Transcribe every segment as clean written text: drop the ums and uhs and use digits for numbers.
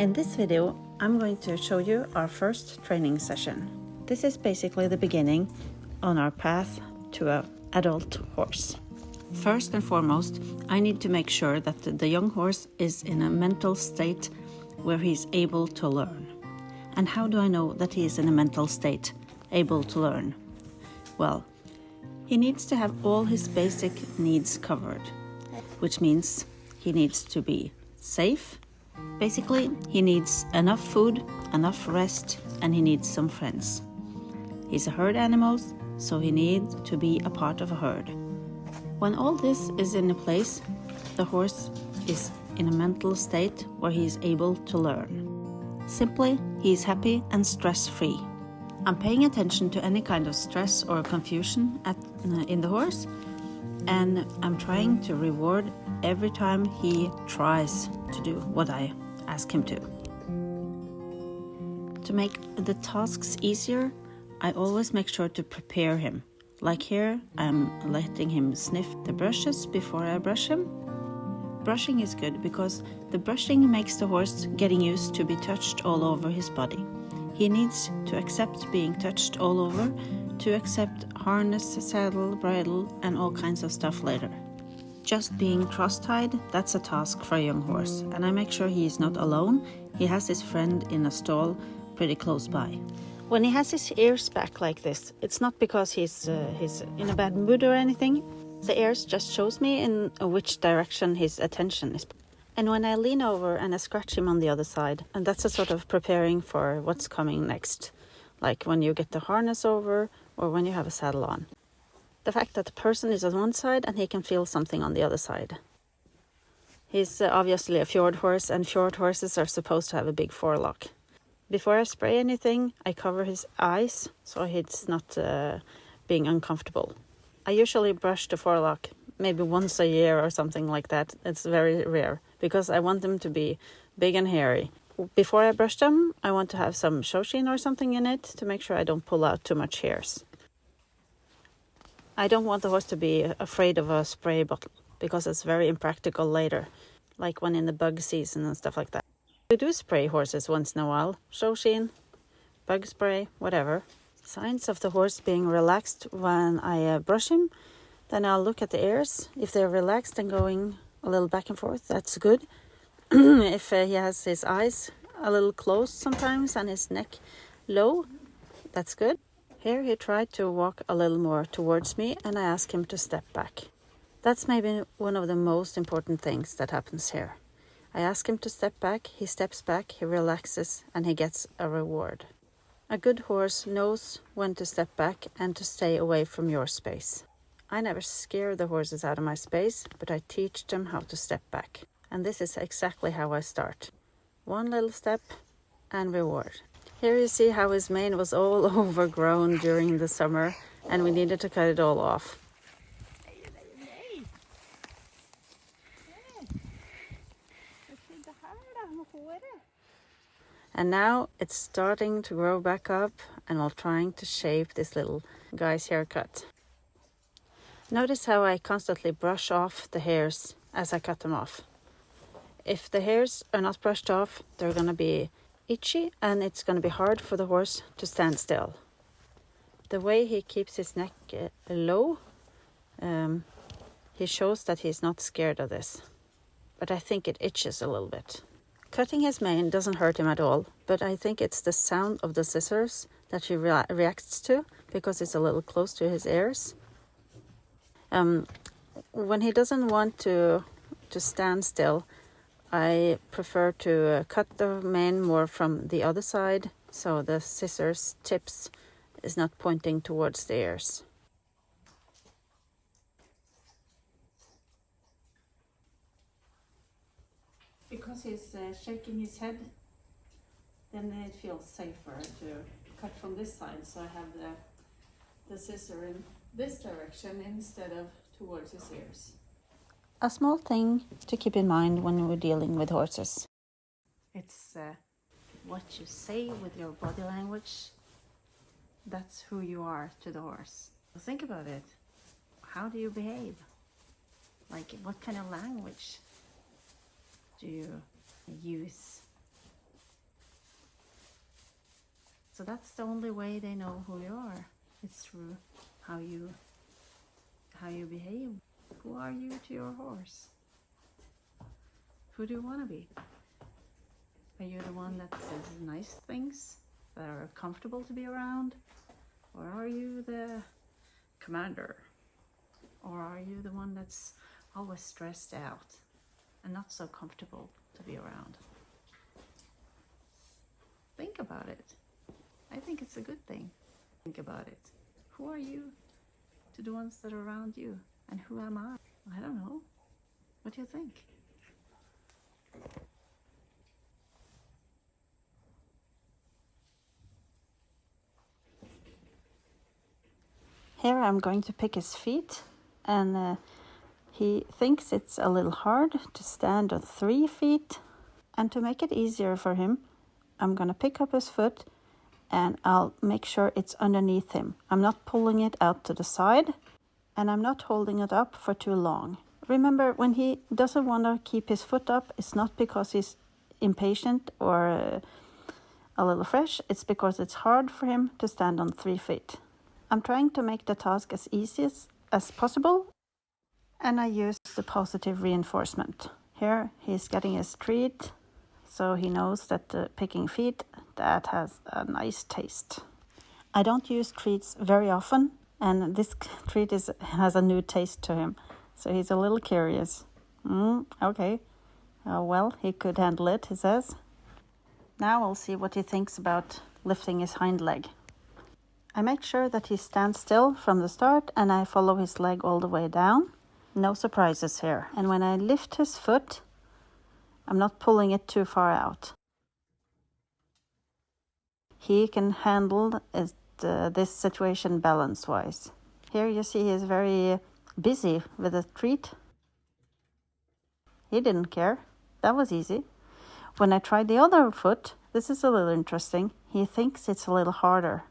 In this video, I'm going to show you our first training session. This is basically the beginning on our path to an adult horse. First and foremost, I need to make sure that the young horse is in a mental state where he's able to learn. And how do I know that he is in a mental state able to learn? Well, he needs to have all his basic needs covered, which means he needs to be safe. Basically, he needs enough food, enough rest, and he needs some friends. He's a herd animal, so he needs to be a part of a herd. When all this is in place, the horse is in a mental state where he is able to learn. Simply, he is happy and stress-free. I'm paying attention to any kind of stress or confusion in the horse, and I'm trying to reward every time he tries to do what I ask him to. To make the tasks easier, I always make sure to prepare him. Like here, I'm letting him sniff the brushes before I brush him. Brushing is good because the brushing makes the horse getting used to be touched all over his body. He needs to accept being touched all over, to accept harness, saddle, bridle, and all kinds of stuff later. Just being cross-tied, that's a task for a young horse, and I make sure he is not alone. He has his friend in a stall pretty close by. When he has his ears back like this, it's not because he's in a bad mood or anything. The ears just shows me in which direction his attention is. And when I lean over and I scratch him on the other side, and that's a sort of preparing for what's coming next, like when you get the harness over or when you have a saddle on. The fact that the person is on one side and he can feel something on the other side. He's obviously a fjord horse, and fjord horses are supposed to have a big forelock. Before I spray anything, I cover his eyes so he's not being uncomfortable. I usually brush the forelock maybe once a year or something like that. It's very rare because I want them to be big and hairy. Before I brush them, I want to have some shoshin or something in it to make sure I don't pull out too much hairs. I don't want the horse to be afraid of a spray bottle because it's very impractical later, like when in the bug season and stuff like that. We do spray horses once in a while, shoshin, bug spray, whatever. Signs of the horse being relaxed when I brush him. Then I'll look at the ears. If they're relaxed and going a little back and forth, that's good. If he has his eyes a little closed sometimes and his neck low, that's good. Here he tried to walk a little more towards me and I asked him to step back. That's maybe one of the most important things that happens here. I ask him to step back, he steps back, he relaxes, and he gets a reward. A good horse knows when to step back and to stay away from your space. I never scare the horses out of my space, but I teach them how to step back. And this is exactly how I start. One little step and reward. Here you see how his mane was all overgrown during the summer and we needed to cut it all off. And now it's starting to grow back up and I'm trying to shape this little guy's haircut. Notice how I constantly brush off the hairs as I cut them off. If the hairs are not brushed off, they're going to be itchy and it's going to be hard for the horse to stand still. The way he keeps his neck low, he shows that he's not scared of this. But I think it itches a little bit. Cutting his mane doesn't hurt him at all, but I think it's the sound of the scissors that he reacts to because it's a little close to his ears. When he doesn't want to stand still, I prefer to cut the mane more from the other side so the scissors tips is not pointing towards the ears. Because he's shaking his head, then it feels safer to cut from this side, so I have the scissor in this direction instead of towards his ears. A small thing to keep in mind when we're dealing with horses. It's what you say with your body language. That's who you are to the horse. Think about it. How do you behave? Like, what kind of language do you use So that's the only way they know who you are. It's through how you behave. Who are you to your horse? Who do you want to be? Are you the one that says nice things that are comfortable to be around? Or are you the commander? Or are you the one that's always stressed out and not so comfortable to be around? Think about it. I think it's a good thing. Think about it. Who are you to the ones that are around you? And who am I? I don't know. What do you think? Here I'm going to pick his feet, and he thinks it's a little hard to stand on 3 feet. And to make it easier for him, I'm going to pick up his foot and I'll make sure it's underneath him. I'm not pulling it out to the side, and I'm not holding it up for too long. Remember, when he doesn't want to keep his foot up, it's not because he's impatient or a little fresh. It's because it's hard for him to stand on 3 feet. I'm trying to make the task as easy as possible, and I use the positive reinforcement. Here he's getting his treat, so he knows that the picking feet, that has a nice taste. I don't use treats very often, and this treat has a new taste to him, so he's a little curious. Okay. Well, he could handle it, he says. Now we'll see what he thinks about lifting his hind leg. I make sure that he stands still from the start, and I follow his leg all the way down. No surprises here. And when I lift his foot, I'm not pulling it too far out. He can handle this situation balance-wise. Here you see he's very busy with the treat. He didn't care. That was easy. When I tried the other foot, this is a little interesting. He thinks it's a little harder.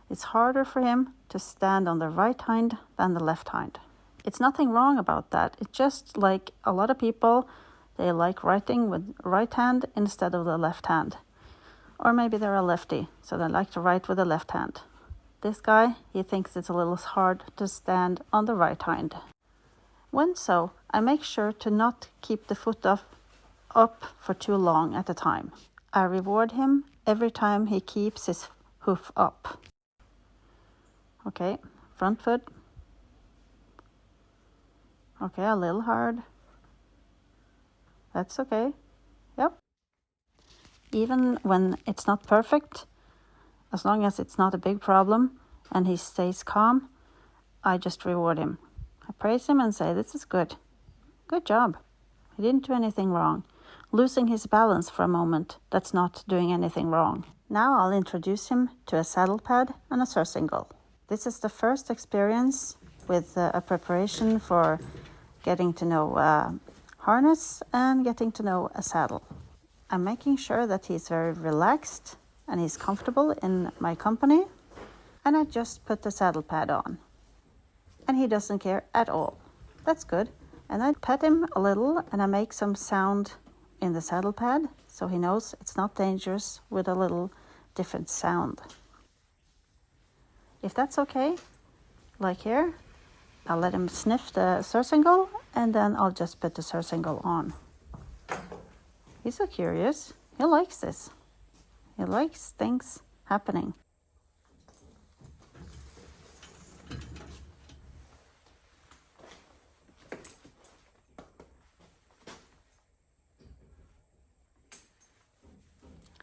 It's harder for him to stand on the right hind than the left hind. It's nothing wrong about that. It's just like a lot of people, they like writing with right hand instead of the left hand. Or maybe they're a lefty, so they like to write with the left hand. This guy, he thinks it's a little hard to stand on the right hind. When so, I make sure to not keep the foot up for too long at a time. I reward him every time he keeps his hoof up. Okay, front foot. Okay, a little hard. That's okay. Yep. Even when it's not perfect, as long as it's not a big problem and he stays calm, I just reward him. I praise him and say, this is good. Good job. He didn't do anything wrong. Losing his balance for a moment, that's not doing anything wrong. Now I'll introduce him to a saddle pad and a surcingle. This is the first experience with a preparation for getting to know harness and getting to know a saddle. I'm making sure that he's very relaxed and he's comfortable in my company, and I just put the saddle pad on. And he doesn't care at all. That's good. And I pet him a little and I make some sound in the saddle pad so he knows it's not dangerous with a little different sound. If that's okay, like here, I'll let him sniff the surcingle and then I'll just put the surcingle on. He's so curious. He likes this. He likes things happening.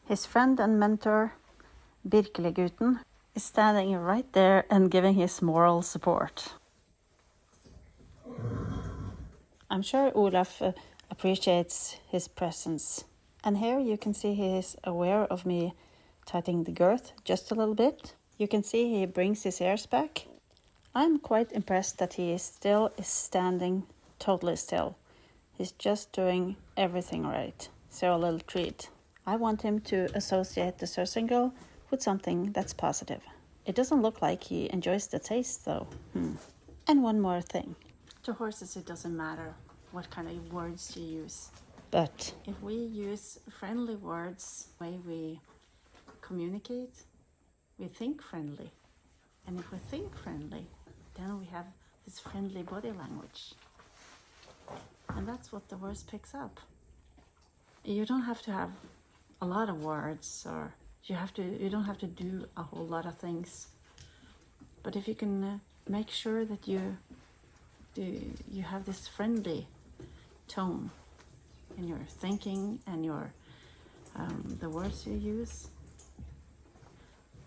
His friend and mentor, Birkeleguten, is standing right there and giving his moral support. I'm sure Olaf appreciates his presence. And here you can see he is aware of me tightening the girth just a little bit. You can see he brings his ears back. I'm quite impressed that he is standing totally still. He's just doing everything right. So a little treat. I want him to associate the surcingle with something that's positive. It doesn't look like he enjoys the taste though. And one more thing. To horses it doesn't matter what kind of words you use. But if we use friendly words, the way we communicate, we think friendly. And if we think friendly, then we have this friendly body language. And that's what the words picks up. You don't have to have a lot of words, or you don't have to do a whole lot of things. But if you can make sure that you have this friendly tone in your thinking and your the words you use,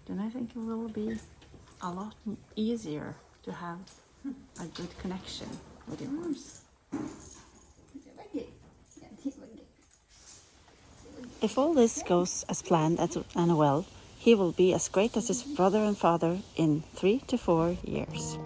then I think it will be a lot easier to have a good connection with your horse. If all this goes as planned and well, he will be as great as his brother and father in 3 to 4 years.